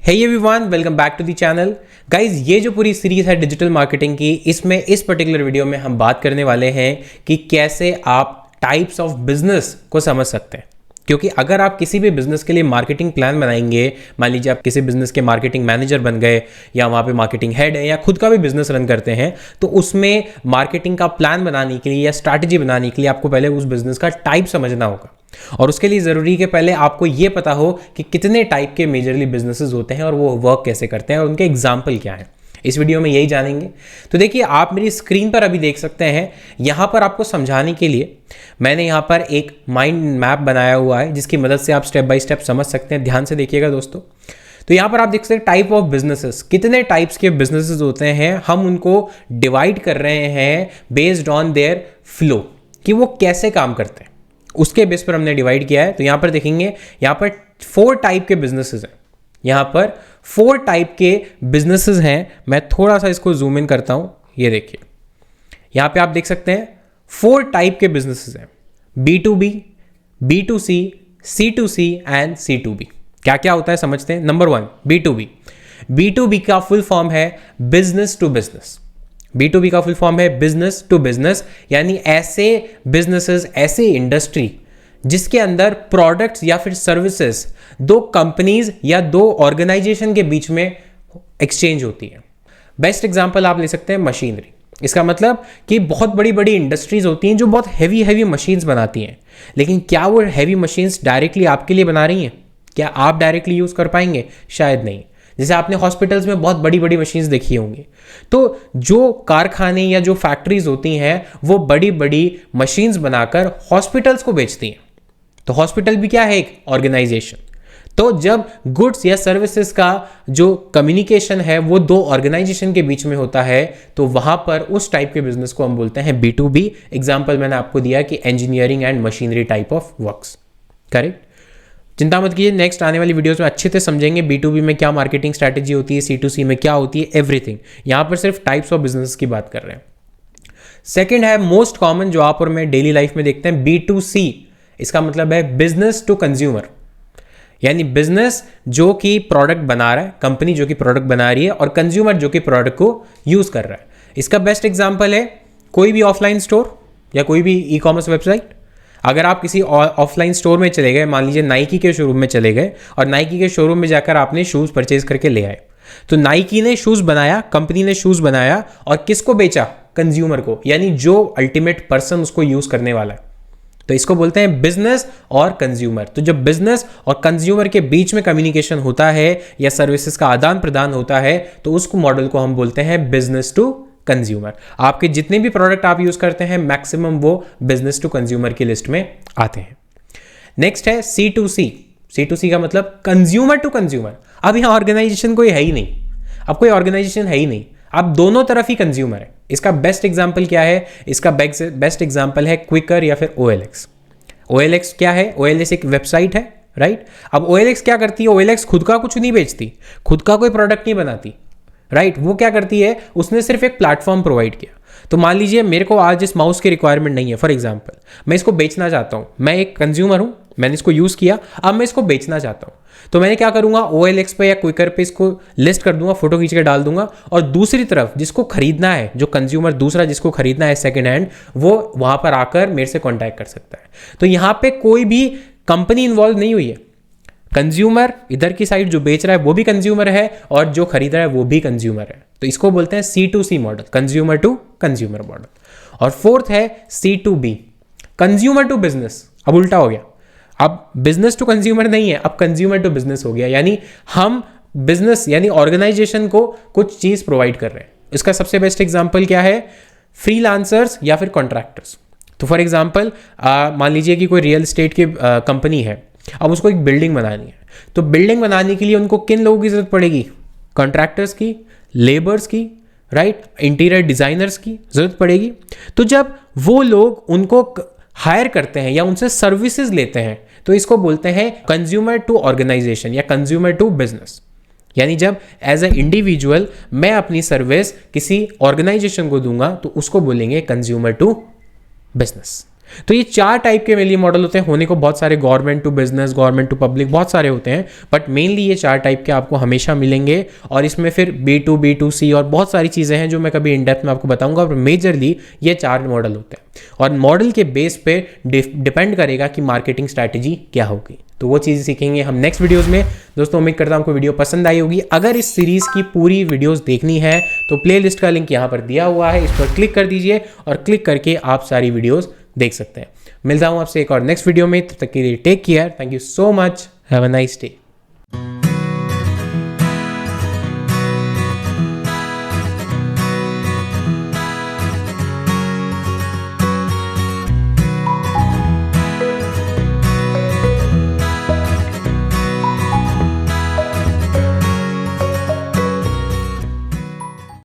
Hey everyone, welcome back to the channel. Guys, ये जो पूरी सीरीज है डिजिटल मार्केटिंग की, इसमें इस पर्टिकुलर वीडियो में हम बात करने वाले हैं कि कैसे आप टाइप्स ऑफ बिजनेस को समझ सकते हैं। क्योंकि अगर आप किसी भी बिजनेस के लिए मार्केटिंग प्लान बनाएंगे, मान लीजिए आप किसी बिजनेस के मार्केटिंग मैनेजर बन गए या वहाँ पे मार्केटिंग हेड है या खुद का भी बिजनेस रन करते हैं, तो उसमें मार्केटिंग का प्लान बनाने के लिए या स्ट्रैटेजी बनाने के लिए आपको पहले उस बिजनेस का टाइप समझना होगा। और उसके लिए ज़रूरी है कि पहले आपको ये पता हो कि कितने टाइप के मेजरली बिजनेसेस होते हैं और वो वर्क कैसे करते हैं और उनके एग्जाम्पल क्या हैं। इस वीडियो में यही जानेंगे। तो देखिए, आप मेरी स्क्रीन पर अभी देख सकते हैं, यहाँ पर आपको समझाने के लिए मैंने यहाँ पर एक माइंड मैप बनाया हुआ है, जिसकी मदद से आप स्टेप बाय स्टेप समझ सकते हैं। ध्यान से देखिएगा दोस्तों। तो यहाँ पर आप देख सकते हैं टाइप ऑफ बिजनेसेस, कितने टाइप्स के बिजनेसेस होते हैं। हम उनको डिवाइड कर रहे हैं बेस्ड ऑन देयर फ्लो, कि वो कैसे काम करते हैं, उसके बेस पर हमने डिवाइड किया है। तो यहाँ पर देखेंगे, यहाँ पर 4 टाइप के बिजनेसेस हैं। यहाँ पर 4 टाइप के बिजनेसेस हैं। मैं थोड़ा सा इसको जूम इन करता हूँ। ये देखिए, यहाँ पे आप देख सकते हैं 4 टाइप के बिजनेसेस हैं। B2B, B2C, C2C and C2B। क्या क्या होता है समझते हैं। Number 1, B2B। B2B का फुल फॉर्म है बिजनेस टू बिजनेस। B2B का फुल फॉर्म है बिजनेस टू बिजनेस, यानी ऐसे बिजनेसेस, ऐसे इंडस्ट्री जिसके अंदर प्रोडक्ट्स या फिर सर्विसेज 2 कंपनीज या 2 ऑर्गेनाइजेशन के बीच में एक्सचेंज होती है। बेस्ट एग्जांपल आप ले सकते हैं मशीनरी। इसका मतलब कि बहुत बड़ी बड़ी इंडस्ट्रीज होती हैं जो बहुत हैवी मशीन्स बनाती हैं, लेकिन क्या वो हैवी मशीन्स डायरेक्टली आपके लिए बना रही हैं? क्या आप डायरेक्टली यूज कर पाएंगे? शायद नहीं। जैसे आपने हॉस्पिटल्स में बहुत बड़ी बड़ी मशीन्स देखी होंगी, तो जो कारखाने या जो फैक्ट्रीज होती हैं वो बड़ी बड़ी मशीन्स बनाकर हॉस्पिटल्स को बेचती हैं। तो हॉस्पिटल भी क्या है? एक ऑर्गेनाइजेशन। तो जब गुड्स या सर्विसेज का जो कम्युनिकेशन है वो 2 ऑर्गेनाइजेशन के बीच में होता है, तो वहां पर उस टाइप के बिजनेस को हम बोलते हैं B2B। एग्जाम्पल मैंने आपको दिया कि engineering and machinery type of works. Correct. चिंता मत कीजिए, नेक्स्ट आने वाली वीडियोस में अच्छे से समझेंगे B2B में क्या मार्केटिंग स्ट्रैटेजी होती है, C2C में क्या होती है, एवरीथिंग। यहां पर सिर्फ टाइप्स ऑफ बिजनेस की बात कर रहे हैं। सेकंड है मोस्ट कॉमन, जो आप और मैं डेली लाइफ में देखते हैं, B2C। इसका मतलब है बिजनेस टू कंज्यूमर, यानी बिजनेस जो कि प्रोडक्ट बना रहा है, कंपनी जो कि प्रोडक्ट बना रही है, और कंज्यूमर जो कि प्रोडक्ट को यूज कर रहा है। इसका बेस्ट एग्जांपल है कोई भी ऑफलाइन स्टोर या कोई भी ई-कॉमर्स वेबसाइट। अगर आप किसी ऑफलाइन स्टोर में चले गए, मान लीजिए नाइकी के शोरूम में चले गए, और नाइकी के शोरूम में जाकर आपने शूज परचेज करके ले आए, तो नाइकी ने शूज बनाया, कंपनी ने शूज बनाया, और किसको बेचा? कंज्यूमर को, यानी जो अल्टीमेट पर्सन उसको यूज करने वाला है। तो इसको बोलते हैं बिजनेस और कंज्यूमर। तो जब बिजनेस और कंज्यूमर के बीच में कम्युनिकेशन होता है या सर्विसेज का आदान प्रदान होता है, तो उस मॉडल को हम बोलते हैं बिजनेस टू कंज्यूमर। आपके जितने भी प्रोडक्ट आप यूज करते हैं, मैक्सिमम वो बिजनेस टू कंज्यूमर की लिस्ट में आते हैं। नेक्स्ट है C2C। C2C का मतलब कंज्यूमर टू कंज्यूमर। अब यहां ऑर्गेनाइजेशन कोई है ही नहीं, अब कोई ऑर्गेनाइजेशन है ही नहीं, अब दोनों तरफ ही कंज्यूमर है। इसका बेस्ट एग्जांपल क्या है? इसका बेस्ट एग्जांपल है क्विकर या फिर OLX। OLX क्या है? OLX एक वेबसाइट है, राइट। अब OLX क्या करती है? OLX खुद का कुछ नहीं बेचती, खुद का कोई प्रोडक्ट नहीं बनाती, राइट। वो क्या करती है? उसने सिर्फ एक प्लेटफॉर्म प्रोवाइड किया। तो मान लीजिए मेरे को आज इस माउस की रिक्वायरमेंट नहीं है, फॉर एग्जांपल मैं इसको बेचना चाहता हूं। मैं एक कंज्यूमर हूं, मैंने इसको यूज किया, अब मैं इसको बेचना चाहता हूं। तो मैंने क्या करूंगा? OLX पे या क्विकर पे इसको लिस्ट कर दूंगा, फोटो खींच के डाल दूंगा, और दूसरी तरफ जिसको खरीदना है, जो कंज्यूमर दूसरा जिसको खरीदना है सेकेंड हैंड, वो वहां पर आकर मेरे से कॉन्टैक्ट कर सकता है। तो यहां पे कोई भी कंपनी इन्वॉल्व नहीं हुई है। कंज्यूमर इधर की साइड जो बेच रहा है वो भी कंज्यूमर है, और जो खरीद रहा है वो भी कंज्यूमर है। तो इसको बोलते हैं C2C model, consumer to consumer model. और फोर्थ है C2B, कंज्यूमर टू बिजनेस। अब उल्टा हो गया, अब बिजनेस टू कंज्यूमर नहीं है, अब कंज्यूमर टू बिजनेस हो गया। यानी हम बिजनेस यानी ऑर्गेनाइजेशन को कुछ चीज प्रोवाइड कर रहे हैं। इसका सबसे बेस्ट एग्जांपल क्या है? फ्रीलांसर्स या फिर कॉन्ट्रैक्टर्स। तो फॉर एग्जांपल मान लीजिए कि कोई रियल एस्टेट की कंपनी है, अब उसको एक बिल्डिंग बनानी है। तो बिल्डिंग बनाने के लिए उनको किन लोगों की जरूरत पड़ेगी? कॉन्ट्रैक्टर्स की, लेबर्स की, राइट, इंटीरियर डिजाइनर्स की जरूरत पड़ेगी। तो जब वो लोग उनको हायर करते हैं या उनसे सर्विसेज लेते हैं, तो इसको बोलते हैं कंज्यूमर टू ऑर्गेनाइजेशन या कंज्यूमर टू बिजनेस। यानी जब एज ए इंडिविजुअल मैं अपनी सर्विस किसी ऑर्गेनाइजेशन को दूंगा, तो उसको बोलेंगे कंज्यूमर टू बिजनेस। तो ये 4 टाइप के मेनली मॉडल होते हैं, होने को बहुत सारे, government to business, government to public, बहुत सारे होते हैं, बट मेनली ये 4 टाइप के आपको हमेशा मिलेंगे। और इसमें फिर B2, B2C और बहुत सारी चीज़ें हैं जो मैं कभी इन डेप्थ में आपको बताऊंगा, और मेजरली ये 4 मॉडल होते हैं और मॉडल के बेस पे डिपेंड करेगा कि मार्केटिंग स्ट्रैटेजी क्या होगी। तो वो चीज़ें सीखेंगे हम नेक्स्ट वीडियोस में। दोस्तों उम्मीद करता हूं आपको वीडियो पसंद आई होगी। अगर इस सीरीज़ की पूरी वीडियोस देखनी है तो प्लेलिस्ट का लिंक यहाँ पर दिया हुआ है, इस पर क्लिक कर दीजिए और क्लिक करके आप सारी वीडियोस देख सकते हैं। मिलता हूं आपसे एक और नेक्स्ट वीडियो में, तब तक के लिए take care, thank you so much, have a nice day.